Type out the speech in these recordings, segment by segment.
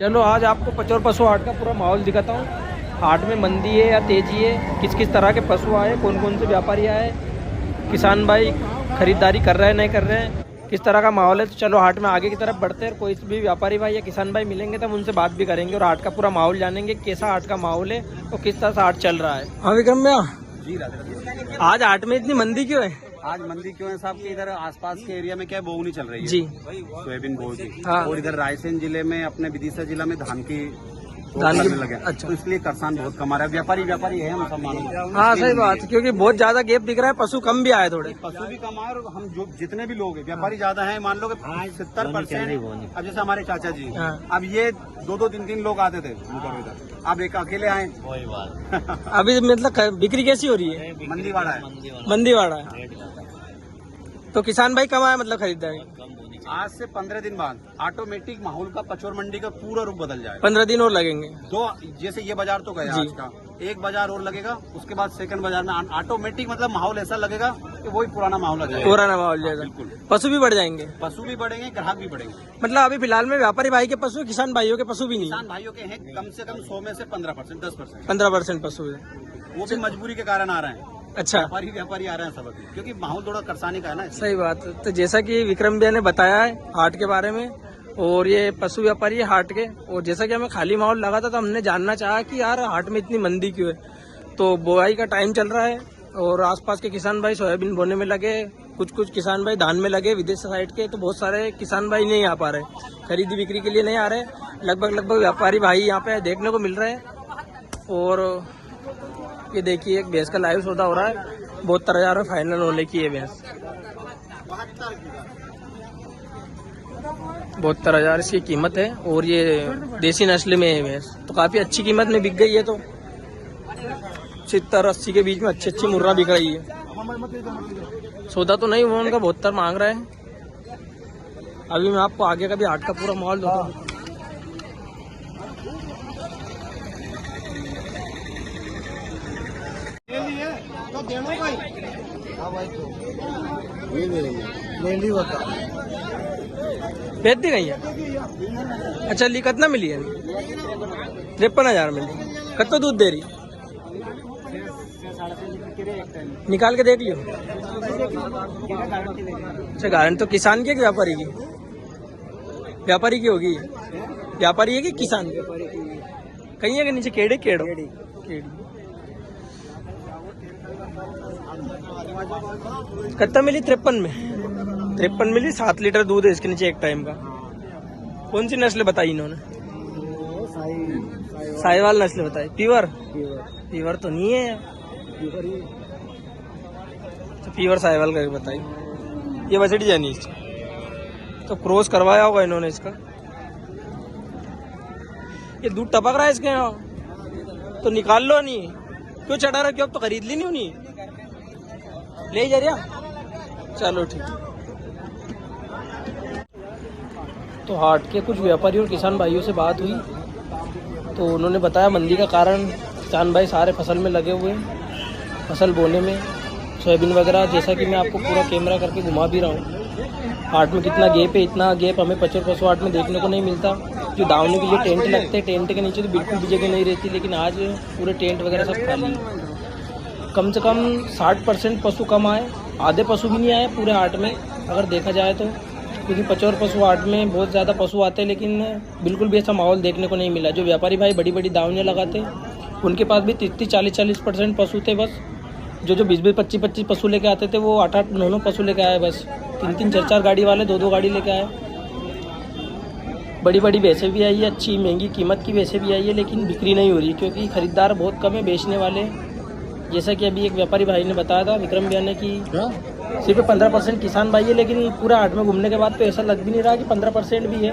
चलो आज आपको पचौर पशु हाट का पूरा माहौल दिखाता हूँ। हाट में मंदी है या तेजी है, किस किस तरह के पशु आए, कौन कौन से व्यापारी आए, किसान भाई खरीदारी कर रहे हैं नहीं कर रहे हैं, किस तरह का माहौल है। तो चलो हाट में आगे की तरफ बढ़ते हैं। कोई भी व्यापारी भाई या किसान भाई मिलेंगे तो हम उनसे बात भी करेंगे और हाट का पूरा माहौल जानेंगे, कैसा हाट का माहौल है और किस तरह से हाट चल रहा है। हाँ विक्रम भैया जी, आज हाट में इतनी मंदी क्यों है? आज मंदी क्यों है साहब कि इधर आसपास के एरिया में क्या है, बोवनी चल रही है जी सोयाबीन बोई की। हाँ। और इधर रायसेन जिले में अपने विदिशा जिला में धान की धान की लगे। अच्छा। तो इसलिए किसान बहुत कमा रहा है, व्यापारी है हम सब मानो। हाँ सही बात, क्योंकि बहुत ज्यादा गैप दिख रहा है, पशु कम भी आए थोड़े। पशु भी कम आए और हम जो जितने भी लोग हैं व्यापारी ज्यादा हैं, मान लो कि 70%। अब जैसे हमारे चाचा जी, हाँ। अब ये 2-3 लोग आते थे उधर, अब एक अकेले आए। अभी मतलब बिक्री कैसी हो रही है? मंदीवाड़ा है, मंदीवाड़ा है। तो किसान भाई कम आए मतलब खरीदारी? आज से 15 दिन बाद ऑटोमेटिक माहौल का पचौर मंडी का पूरा रूप बदल जाएगा। 15 दिन और लगेंगे। जैसे ये बाजार तो गया जी। आज का, एक बाजार और लगेगा, उसके बाद सेकंड बाजार में ऑटोमेटिक मतलब माहौल ऐसा लगेगा कि वही पुराना माहौल आ जाएगा। पुराना माहौल जाएगा। बिल्कुल। पशु भी बढ़ जाएंगे, पशु भी बढ़ेंगे, ग्राहक भी बढ़ेंगे। मतलब अभी फिलहाल में व्यापारी भाई के पशु, किसान भाइयों के पशु भी नहीं। किसान भाइयों के हैं कम से कम 100 में से 15%, 10%। 15% पशु है। वो भी मजबूरी के कारण आ रहे हैं। अच्छा, व्यापारी आ रहे हैं सब अभी, क्योंकि माहौल थोड़ा करसानी का है ना। सही बात। तो जैसा कि विक्रम भैया ने बताया है हाट के बारे में, और ये पशु व्यापारी है हाट के, और जैसा कि हमें खाली माहौल लगा था तो हमने जानना चाहा कि यार हाट में इतनी मंदी क्यों है। तो बुआई का टाइम चल रहा है और आसपास के किसान भाई सोयाबीन बोने में लगे, कुछ किसान भाई धान में लगे विदेश साइड के। तो बहुत सारे किसान भाई नहीं आ पा रहे, खरीदी बिक्री के लिए नहीं आ रहे। लगभग व्यापारी भाई यहाँ पे देखने को मिल रहे हैं। और ये देखिए एक भैंस का लाइव सौदा हो रहा है, 72,000 में फाइनल होने की है भैंस। 72,000 इसकी कीमत है और ये देसी नस्ल में है भैंस, तो काफी अच्छी कीमत में बिक गई है। तो 70-80 के बीच में अच्छी मुर्रा बिक रही है। सौदा तो नहीं हुआ उनका, 72 मांग रहे हैं। अभी मैं आपको आगे का भी हाट का पूरा माहौल दूंगा। बेच दी गई है। अच्छा ली कितना मिली है? 53,000 मिली। कत्तो दूध दे रही? निकाल के देख लियो। अच्छा गारंटी तो किसान की है कि व्यापारी की? व्यापारी की होगी। व्यापारी है कि किसान? कहीं है कि नीचे केड़े केड़ो केड़ी। कितना मिली? 53 में। 53 मिली। 7 लीटर दूध है इसके नीचे एक टाइम का। कौन सी नस्ल बताई इन्होंने? साहिवाल नस्ल बताई। पीवर तो नहीं है, तो पीवर साहिवाल का बताई। ये बछड़ी जानी तो क्रॉस करवाया होगा इन्होंने इसका। ये दूध टपक रहा है इसके यहाँ, तो निकाल लो। नहीं क्यों चढ़ा रहा, क्यों? अब तो खरीद ली नहीं उन्हीं ले जा रहा। चलो ठीक। तो हाट के कुछ व्यापारी और किसान भाइयों से बात हुई तो उन्होंने बताया मंदी का कारण किसान भाई सारे फसल में लगे हुए हैं, फसल बोने में, सोयाबीन वगैरह। जैसा कि मैं आपको पूरा कैमरा करके घुमा भी रहा हूँ। हाट में कितना गैप है, इतना गैप हमें पचौर पशु हाट में देखने को नहीं मिलता। जो दावने के लिए टेंट लगते हैं, टेंट के नीचे तो बिल्कुल भी जगह नहीं रहती, लेकिन आज पूरे टेंट वगैरह सब खाली। कम से कम 60% पशु कम आए, आधे पशु भी नहीं आए पूरे हाट में अगर देखा जाए तो। क्योंकि पचौर पशु हाट में बहुत ज़्यादा पशु आते हैं, लेकिन बिल्कुल भी ऐसा माहौल देखने को नहीं मिला। जो व्यापारी भाई बड़ी बड़ी दावनियाँ लगाते उनके पास भी 30-40% पशु थे बस। जो 20-20, 25-25 पशु लेके आते थे वो 8-8, 9-9 पशु लेके आए बस। 3-3, 4-4 गाड़ी वाले 2-2 गाड़ी लेके आए। बड़ी बड़ी भैंसें भी आई है, अच्छी महंगी कीमत की भैंसें भी आई है, लेकिन बिक्री नहीं हो रही क्योंकि खरीदार बहुत कम है, बेचने वाले। जैसा कि अभी एक व्यापारी भाई ने बताया था विक्रम भैया ने कि सिर्फ 15% किसान भाई है, लेकिन पूरा हाट में घूमने के बाद तो ऐसा लग भी नहीं रहा कि 15% भी है,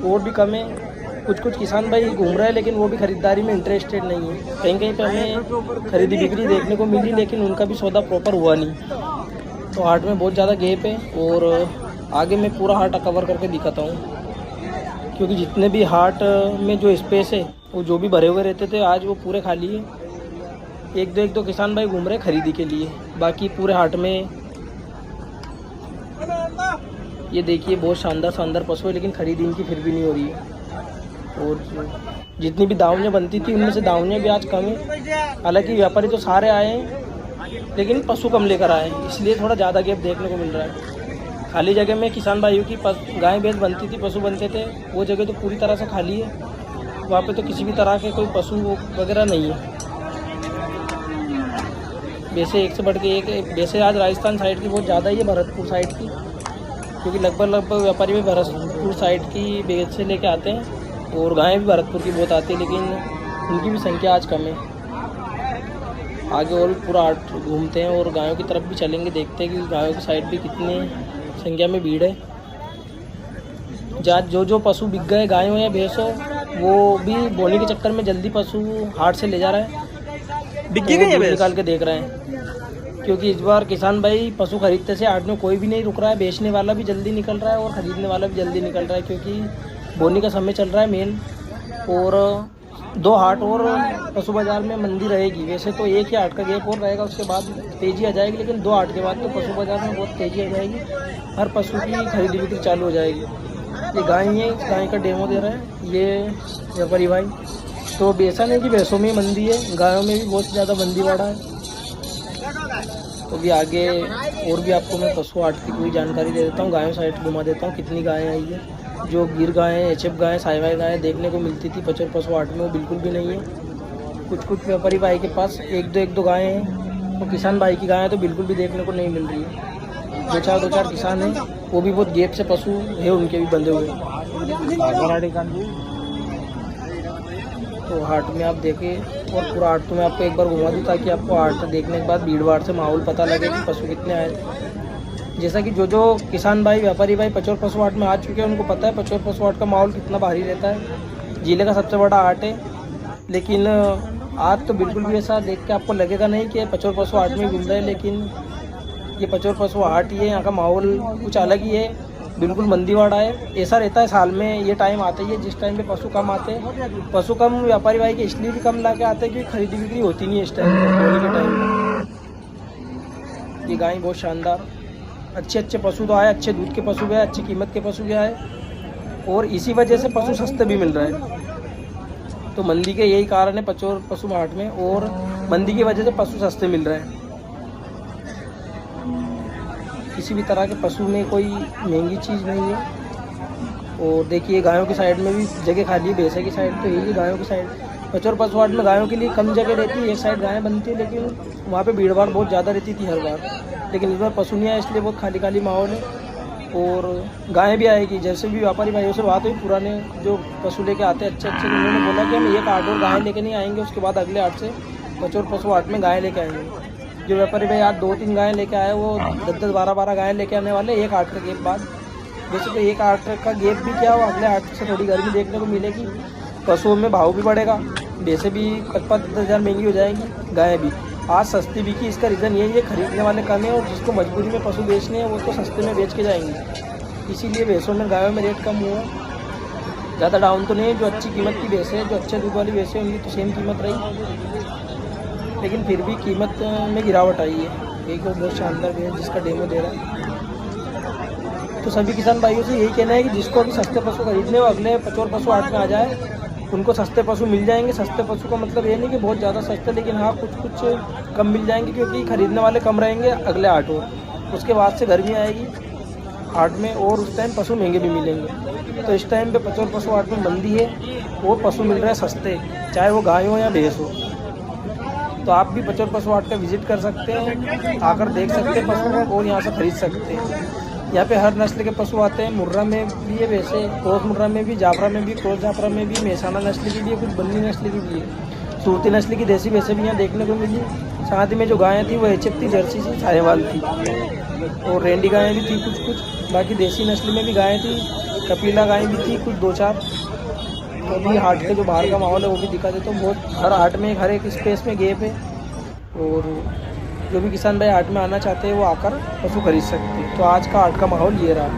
और भी कम है। कुछ किसान भाई घूम रहे हैं लेकिन वो भी खरीदारी में इंटरेस्टेड नहीं है। कहीं कहीं पे हमें खरीदी बिक्री देखने को मिली, लेकिन उनका भी सौदा प्रॉपर हुआ नहीं। तो हाट में बहुत ज़्यादा गैप है और आगे मैं पूरा हाट कवर करके दिखाता हूँ, क्योंकि जितने भी हाट में जो स्पेस है वो जो भी भरे हुए रहते थे आज वो पूरे खाली है। एक दो किसान भाई घूम रहे खरीदी के लिए, बाकी पूरे हाट में ये देखिए बहुत शानदार पशु है, लेकिन खरीदी इनकी फिर भी नहीं हो रही है। और जितनी भी दावनियाँ बनती थी उनमें से दावनियाँ भी आज कम है। हालांकि व्यापारी तो सारे आए हैं लेकिन पशु कम लेकर आए हैं, इसलिए थोड़ा ज़्यादा गैप देखने को मिल रहा है। खाली जगह में किसान भाइयों की गाय भैंस बनती थी, पशु बनते थे, वो जगह तो पूरी तरह से खाली है। वहाँ पे तो किसी भी तरह के कोई पशु वगैरह नहीं है। वैसे एक से बढ़ के एक, वैसे आज राजस्थान साइड की बहुत ज़्यादा ही है, भरतपुर साइड की, क्योंकि लगभग व्यापारी भी भरतपुर साइड की बेच से लेके आते हैं और गायें भी भरतपुर की बहुत आती है, लेकिन उनकी भी संख्या आज कम है। आगे और भी पूरा आर्ट घूमते हैं और गायों की तरफ भी चलेंगे, देखते हैं कि गायों की साइड भी कितनी संख्या में भीड़ है। जो पशु बिक गए, गाय हो या भैंस हो, वो भी बोने के चक्कर में जल्दी पशु हाट से ले जा रहा है, बिक गई है, निकाल के देख रहे हैं। क्योंकि इस बार किसान भाई पशु खरीदते से हाट में कोई भी नहीं रुक रहा है, बेचने वाला भी जल्दी निकल रहा है और ख़रीदने वाला भी जल्दी निकल रहा है, क्योंकि बोनी का समय चल रहा है मेन। और 2 हाट और पशु बाज़ार में मंदी रहेगी। वैसे तो एक ही हाट का गैप और रहेगा, उसके बाद तेज़ी आ जाएगी, लेकिन 2 हाट के बाद तो पशु बाज़ार में बहुत तेज़ी आ जाएगी, हर पशु की खरीदी बिक्री चालू हो जाएगी। ये गाय है, गाय का डेमो दे रहा है ये व्यापारी भाई। तो ऐसा नहीं कि भैंसों में मंदी है, गायों में भी बहुत ज़्यादा मंदी बढ़ा है। तो भी आगे और भी आपको मैं पशु हाट की पूरी जानकारी दे देता हूँ, गायों साइड घुमा देता हूँ, कितनी गायें आई है। जो गिर गायें, एचएफ गायें, साहिवाल गायें देखने को मिलती थी पचौर पशु हाट में, वो बिल्कुल भी नहीं है। कुछ व्यापारी भाई के पास एक दो गायें हैं, और किसान भाई की गायें तो बिल्कुल भी देखने को नहीं मिल रही है। दो चार किसान हैं, वो भी बहुत गैप से पशु है उनके भी बंधे हुए। तो हाट में आप देखें, और पूरा हाट तो मैं आपको एक बार घुमा दूँ ताकि आपको हाट देखने के बाद भीड़ भाड़ से माहौल पता लगे कि पशु कितने आए थे। जैसा कि जो किसान भाई, व्यापारी भाई पचौर पशु हाट में आ चुके हैं, उनको पता है पचौर पशु हाट का माहौल कितना भारी रहता है। जिले का सबसे बड़ा हाट है, लेकिन आज तो बिल्कुल भी ऐसा देख के आपको लगेगा नहीं कि पचौर पशु हाट में घूम रहे हैं, लेकिन ये पचौर पशु हाट ही है। यहाँ का माहौल कुछ अलग ही है, बिल्कुल मंदीवाड़ा है। ऐसा रहता है साल में ये टाइम आता ही है जिस टाइम पे पशु कम आते हैं। पशु कम व्यापारी भाई के इसलिए भी कम ला के आते हैं क्योंकि खरीदी बिक्री होती नहीं है इस टाइम पर, होली के टाइम पर। ये गाय बहुत शानदार, अच्छे पशु तो आए, अच्छे दूध के पशु भी आए, अच्छी कीमत के पशु भी आए, और इसी वजह से पशु सस्ते भी मिल रहे हैं। तो मंदी के यही कारण है पचौर पशु हाट में, और मंदी की वजह से पशु सस्ते मिल रहे हैं। किसी भी तरह के पशु में कोई महंगी चीज़ नहीं है। और देखिए गायों की साइड में भी जगह खाली है, भैंसे की साइड तो यही है गायों की साइड। पचौर पशु हाट में गायों के लिए कम जगह रहती है, एक साइड गायें बनती है, लेकिन वहाँ पे भीड़ भाड़ बहुत ज़्यादा रहती थी हर बार। लेकिन इस बार पशु नहीं आया, इसलिए बहुत खाली माहौल है। और गायें भी आएगी, जैसे भी व्यापारी भाइयों से बात हुई, पुराने जो पशु लेके आते हैं अच्छे, उन्होंने बोला कि हम एक हाट और गायें लेके नहीं आएंगे, उसके बाद अगले हाट से पचौर पशु हाट में गायें लेके आएंगे। जो व्यापारी भाई आज 2-3 गायें लेके आए, वो 10-10, 12-12 गायें लेके आने वाले एक हाट का गैप बाद। वैसे तो एक हाट का गैप भी क्या हो, अगले हाट से थोड़ी गर्मी देखने को मिलेगी। पशुओं में भाव भी बढ़ेगा, वैसे भी 5-10 हज़ार महंगी हो जाएंगी गायें भी। आज सस्ती बिकी, इसका रीज़न यही है खरीदने वाले कम है, और जिसको मजबूरी में पशु बेचने हैं वो तो सस्ते में बेच के जाएंगे। इसीलिए भैंसों में, गायों में रेट कम हुआ, ज़्यादा डाउन तो नहीं है। जो अच्छी कीमत की भैंसें हैं, जो अच्छे दूध वाली भैंसें हैं, उनकी तो सेम कीमत रही, लेकिन फिर भी कीमत में गिरावट आई है। एक और बहुत शानदार भैंस जिसका डेमो दे रहा है। तो सभी किसान भाइयों से यही कहना है कि जिसको अभी सस्ते पशु खरीदने हो, अगले पचौर पशु हाट में आ जाए, उनको सस्ते पशु मिल जाएंगे। सस्ते पशु का मतलब ये नहीं कि बहुत ज़्यादा सस्ते, लेकिन हाँ कुछ कम मिल जाएंगे, क्योंकि खरीदने वाले कम रहेंगे अगले हाट और उसके बाद से गर्मी आएगी हाट में, और उस टाइम पशु महंगे भी मिलेंगे। तो इस टाइम पे पचौर पशु हाट में मंदी है और पशु मिल रहे हैं सस्ते, चाहे वो गाय हो या भैंस हो। तो आप भी पचौर पशु हाट का विजिट कर सकते हैं, आकर देख सकते हैं पशु को और यहाँ से खरीद सकते हैं। यहाँ पे हर नस्ल के पशु आते हैं। मुर्रा में भी है, वैसे क्रॉस मुर्रा में भी, जाफरा में भी, क्रॉस जाफरा में भी, मेहसाना नस्ल की भी है, कुछ बन्नी नस्ल की भी है, सूरती नस्ल की देसी भैंसें भी यहाँ देखने को मिली। साथ ही में जो गायें थी वो एचएफ थी, जर्सी थी, साहिवाल थी, और रेंडी गायें भी थी कुछ। बाकी देसी नस्ल में भी गायें थी, कपिला गायें भी थी कुछ 2-4। तो अभी हाट के जो बाहर का माहौल है वो भी दिखा देता हूँ। बहुत हर हाट में हर एक स्पेस में गैप है, और जो भी किसान भाई हाट में आना चाहते हैं वो आकर पशु खरीद सकते हैं। तो आज का हाट का माहौल ये रहा।